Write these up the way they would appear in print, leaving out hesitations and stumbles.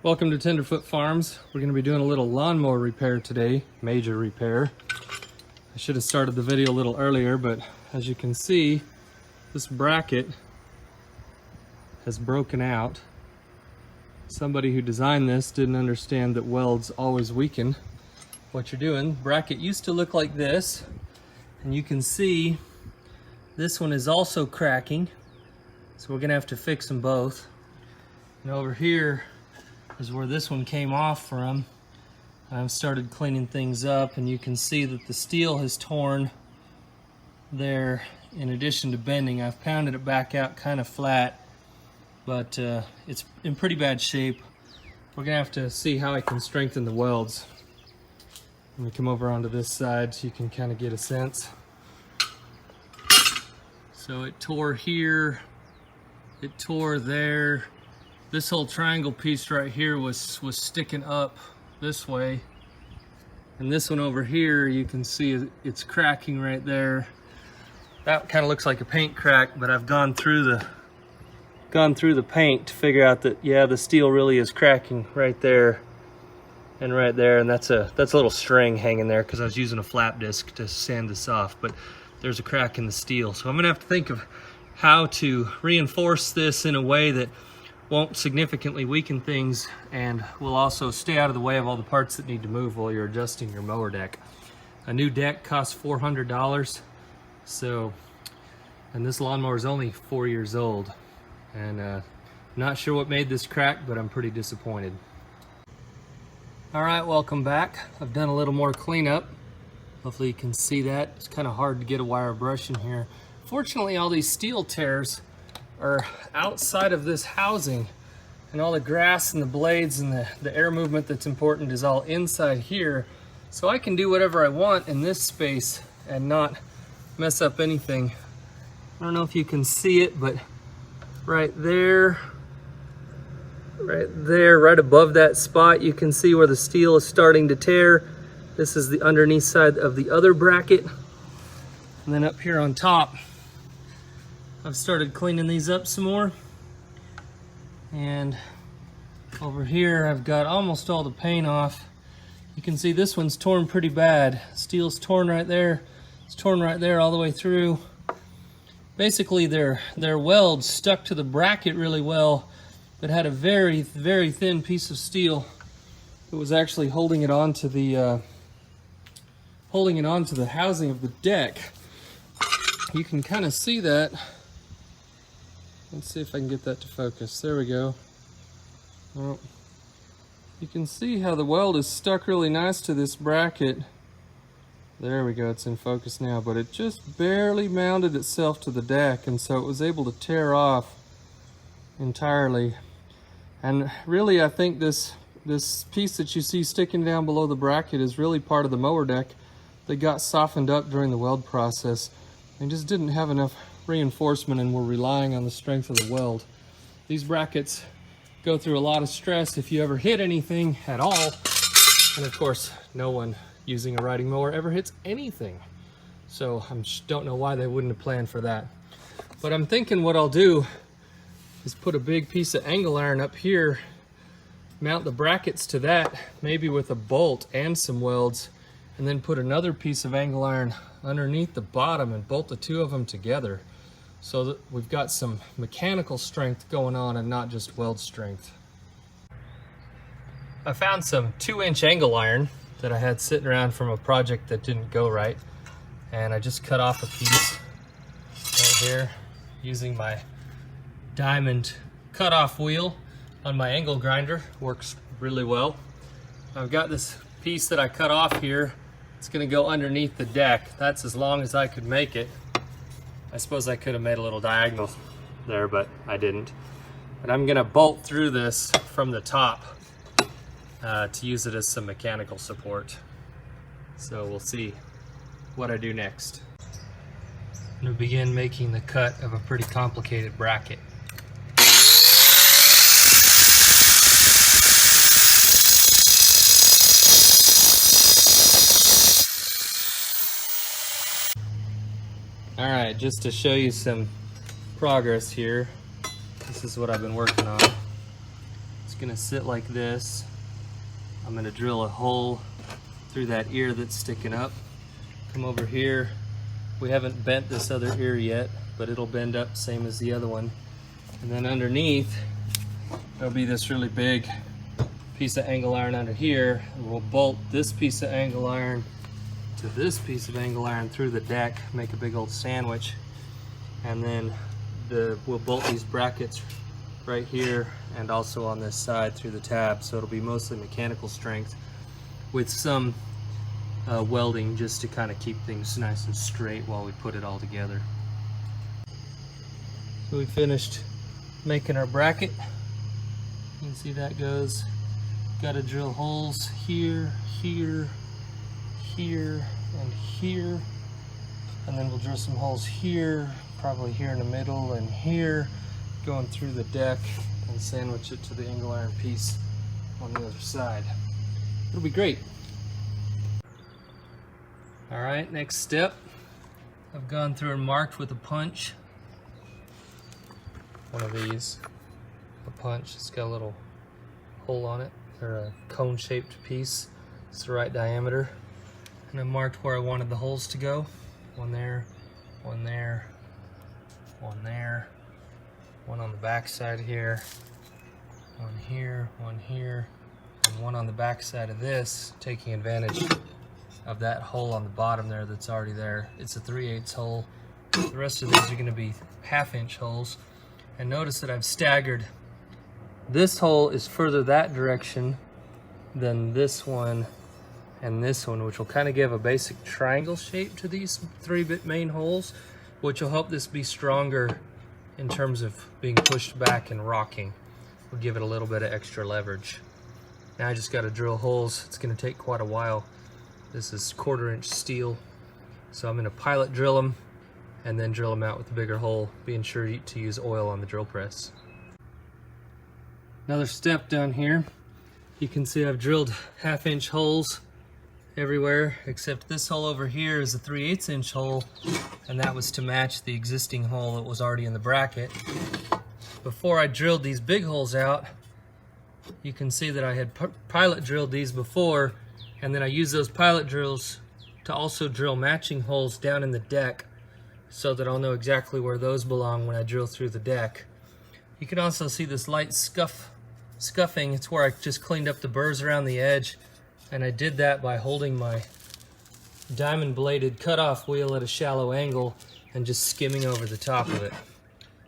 Welcome to Tenderfoot Farms. We're going to be doing a little lawnmower repair today, major repair. I should have started the video a little earlier, but as you can see, this bracket has broken out. Somebody who designed this didn't understand that welds always weaken what you're doing. Bracket used to look like this, and you can see this one is also cracking, so we're going to have to fix them both. And over here is where this one came off from. I've started cleaning things up, and you can see that the steel has torn there. In addition to bending, I've pounded it back out kind of flat, but it's in pretty bad shape. We're gonna have to see how I can strengthen the welds. Let me come over onto this side so you can kind of get a sense. So it tore here, it tore there. This whole triangle piece right here was sticking up this way. And this one over here, you can see it's cracking right there. That kind of looks like a paint crack, but I've gone through the paint to figure out that, yeah, the steel really is cracking right there and right there. And that's a little string hanging there because I was using a flap disc to sand this off, but there's a crack in the steel. So I'm gonna have to think of how to reinforce this in a way that won't significantly weaken things and will also stay out of the way of all the parts that need to move while you're adjusting your mower deck. A new deck costs $400, so, and this lawnmower is only 4 years old, and not sure what made this crack, but I'm pretty disappointed. All right, welcome back. I've done a little more cleanup. Hopefully you can see that. It's kind of hard to get a wire brush in here. Fortunately, all these steel tears are outside of this housing, and all the grass and the blades and the air movement that's important is all inside here, so I can do whatever I want in this space and not mess up anything. I don't know if you can see it, but right there, right above that spot, you can see where the steel is starting to tear. This is the underneath side of the other bracket, and then up here on top, I've started cleaning these up some more, and over here I've got almost all the paint off. You can see this one's torn pretty bad. Steel's torn right there. It's torn right there all the way through. Basically their welds stuck to the bracket really well, but had a very, very thin piece of steel that was actually holding it onto the housing of the deck. You can kind of see that. Let's see if I can get that to focus. There we go. Well, you can see how the weld is stuck really nice to this bracket. There we go, it's in focus now, but it just barely mounted itself to the deck, and so it was able to tear off entirely. And really, I think this piece that you see sticking down below the bracket is really part of the mower deck that got softened up during the weld process and just didn't have enough reinforcement, and we're relying on the strength of the weld. These brackets go through a lot of stress if you ever hit anything at all, and of course no one using a riding mower ever hits anything, so I don't know why they wouldn't have planned for that. But I'm thinking what I'll do is put a big piece of angle iron up here, mount the brackets to that, maybe with a bolt and some welds, and then put another piece of angle iron underneath the bottom and bolt the two of them together, so that we've got some mechanical strength going on and not just weld strength. I found some 2-inch angle iron that I had sitting around from a project that didn't go right, and I just cut off a piece right here using my diamond cutoff wheel on my angle grinder. Works really well. I've got this piece that I cut off here. It's going to go underneath the deck. That's as long as I could make it. I suppose I could have made a little diagonal there, but I didn't. And I'm going to bolt through this from the top to use it as some mechanical support. So we'll see what I do next. I'm going to begin making the cut of a pretty complicated bracket. All right, just to show you some progress here, this is what I've been working on. It's gonna sit like this. I'm gonna drill a hole through that ear that's sticking up. Come over here. We haven't bent this other ear yet, but it'll bend up same as the other one. And then underneath, there'll be this really big piece of angle iron under here. And we'll bolt this piece of angle iron to this piece of angle iron through the deck, make a big old sandwich. And then we'll bolt these brackets right here and also on this side through the tab, so it'll be mostly mechanical strength with some welding just to kind of keep things nice and straight while we put it all together. So we finished making our bracket. You can see that goes. Got to drill holes here, here, here, and here, and then we'll drill some holes here, probably here in the middle and here, going through the deck, and sandwich it to the angle iron piece on the other side. It'll be great. All right, next step. I've gone through and marked with a punch. One of these, a punch. It's got a little hole on it, or a cone-shaped piece. It's the right diameter. And I marked where I wanted the holes to go. One there, one there, one there, one on the back side here, one here, and one on the back side of this, taking advantage of that hole on the bottom there that's already there. It's a 3/8 hole. The rest of these are going to be 1/2 inch holes. And notice that I've staggered. This hole is further that direction than this one and this one, which will kind of give a basic triangle shape to these 3 main holes, which will help this be stronger in terms of being pushed back and rocking. We'll give it a little bit of extra leverage. Now I just got to drill holes. It's going to take quite a while. This is 1/4 inch steel, so I'm going to pilot drill them and then drill them out with a bigger hole, being sure to use oil on the drill press. Another step down here. You can see I've drilled 1/2 inch holes everywhere, except this hole over here is a 3/8 inch hole, and that was to match the existing hole that was already in the bracket. Before I drilled these big holes out, you can see that I had pilot drilled these before, and then I used those pilot drills to also drill matching holes down in the deck so that I'll know exactly where those belong when I drill through the deck. You can also see this light scuffing. It's where I just cleaned up the burrs around the edge, and I did that by holding my diamond bladed cutoff wheel at a shallow angle and just skimming over the top of it.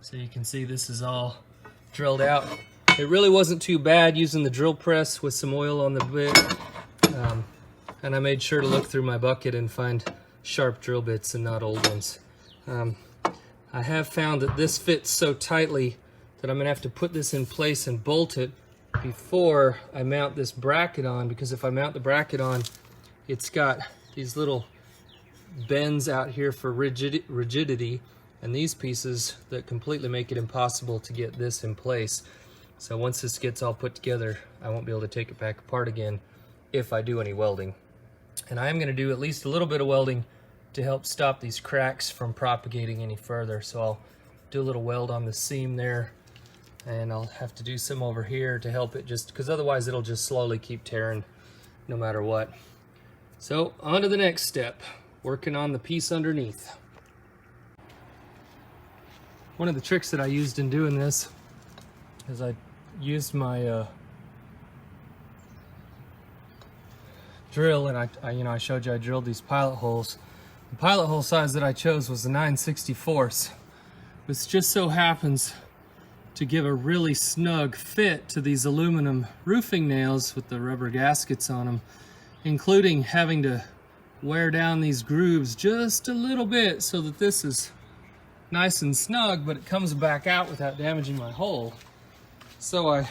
So you can see this is all drilled out. It really wasn't too bad using the drill press with some oil on the bit, and I made sure to look through my bucket and find sharp drill bits and not old ones. I have found that this fits so tightly that I'm gonna have to put this in place and bolt it before I mount this bracket on, because if I mount the bracket on, it's got these little bends out here for rigidity, and these pieces that completely make it impossible to get this in place. So once this gets all put together, I won't be able to take it back apart again if I do any welding. And I am going to do at least a little bit of welding to help stop these cracks from propagating any further. So I'll do a little weld on the seam there, and I'll have to do some over here to help it, just because otherwise it'll just slowly keep tearing no matter what. So on to the next step, working on the piece underneath. One of the tricks that I used in doing this is I used my drill, and I showed you I drilled these pilot holes. The pilot hole size that I chose was the 9/64, which just so happens to give a really snug fit to these aluminum roofing nails with the rubber gaskets on them, including having to wear down these grooves just a little bit so that this is nice and snug, but it comes back out without damaging my hole. So I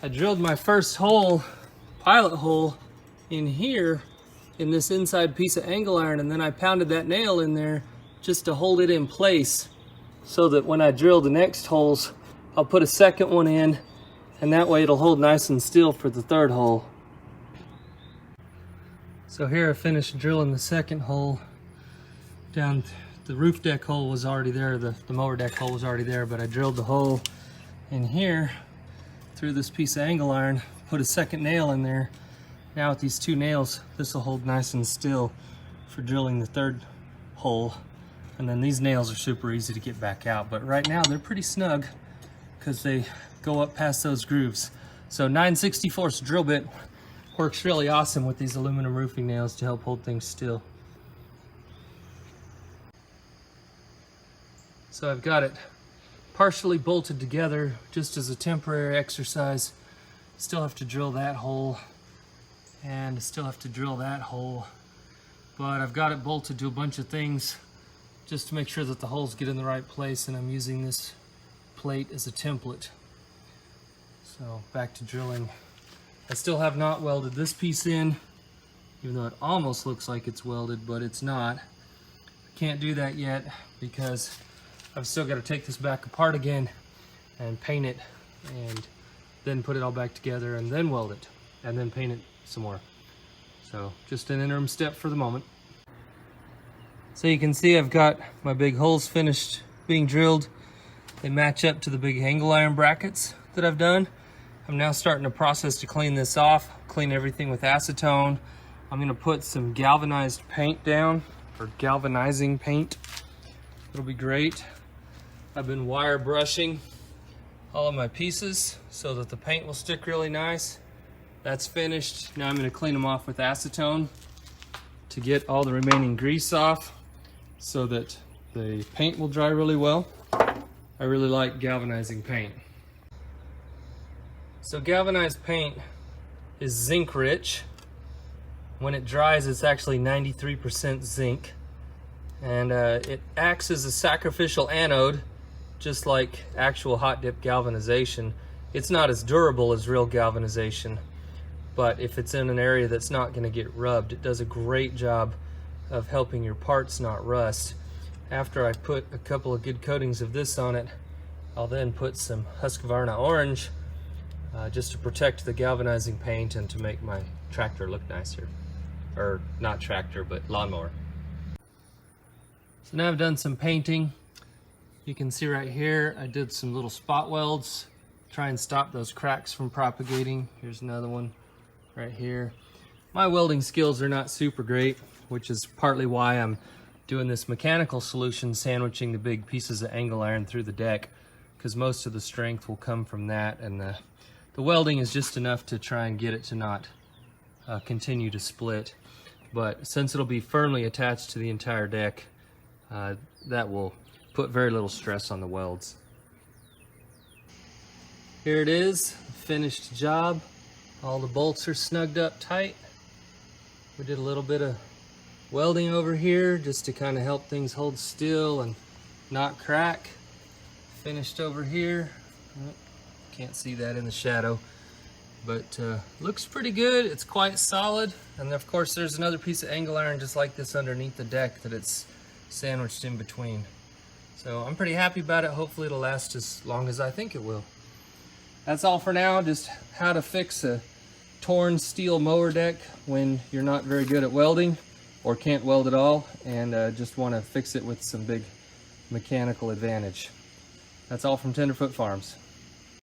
drilled my first hole, pilot hole, in here in this inside piece of angle iron, and then I pounded that nail in there just to hold it in place, so that when I drill the next holes, I'll put a second one in, and that way it'll hold nice and still for the third hole. So here I finished drilling the second hole down. The roof deck hole was already there, the mower deck hole was already there, but I drilled the hole in here, through this piece of angle iron, put a second nail in there. Now with these 2 nails, this will hold nice and still for drilling the 3rd hole. And then these nails are super easy to get back out, but right now they're pretty snug because they go up past those grooves. So 9/64 drill bit works really awesome with these aluminum roofing nails to help hold things still. So I've got it partially bolted together just as a temporary exercise. Still have to drill that hole and still have to drill that hole, but I've got it bolted to a bunch of things just to make sure that the holes get in the right place, and I'm using this plate as a template. So back to drilling. I still have not welded this piece in, even though it almost looks like it's welded, but it's not. I can't do that yet because I've still got to take this back apart again and paint it, and then put it all back together, and then weld it, and then paint it some more. So just an interim step for the moment. So you can see I've got my big holes finished being drilled. They match up to the big angle iron brackets that I've done. I'm now starting a process to clean this off, clean everything with acetone. I'm gonna put some galvanized paint down, or galvanizing paint. It'll be great. I've been wire brushing all of my pieces so that the paint will stick really nice. That's finished. Now I'm gonna clean them off with acetone to get all the remaining grease off so that the paint will dry really well. I really like galvanizing paint. So galvanized paint is zinc rich. When it dries, it's actually 93% zinc. And it acts as a sacrificial anode, just like actual hot dip galvanization. It's not as durable as real galvanization, but if it's in an area that's not going to get rubbed, it does a great job of helping your parts not rust. After I put a couple of good coatings of this on it, I'll then put some Husqvarna orange just to protect the galvanizing paint and to make my tractor look nicer. Or not tractor, but lawnmower. So now I've done some painting. You can see right here I did some little spot welds, try and stop those cracks from propagating. Here's another one right here. My welding skills are not super great, which is partly why I'm doing this mechanical solution, sandwiching the big pieces of angle iron through the deck, because most of the strength will come from that, and the welding is just enough to try and get it to not continue to split. But since it'll be firmly attached to the entire deck, that will put very little stress on the welds. Here it is, finished job. All the bolts are snugged up tight. We did a little bit of welding over here just to kind of help things hold still and not crack. Finished over here. Can't see that in the shadow, but looks pretty good. It's quite solid. And of course there's another piece of angle iron just like this underneath the deck that it's sandwiched in between. So I'm pretty happy about it. Hopefully it'll last as long as I think it will. That's all for now. Just how to fix a torn steel mower deck when you're not very good at welding or can't weld at all, and just want to fix it with some big mechanical advantage. That's all from Tenderfoot Farms.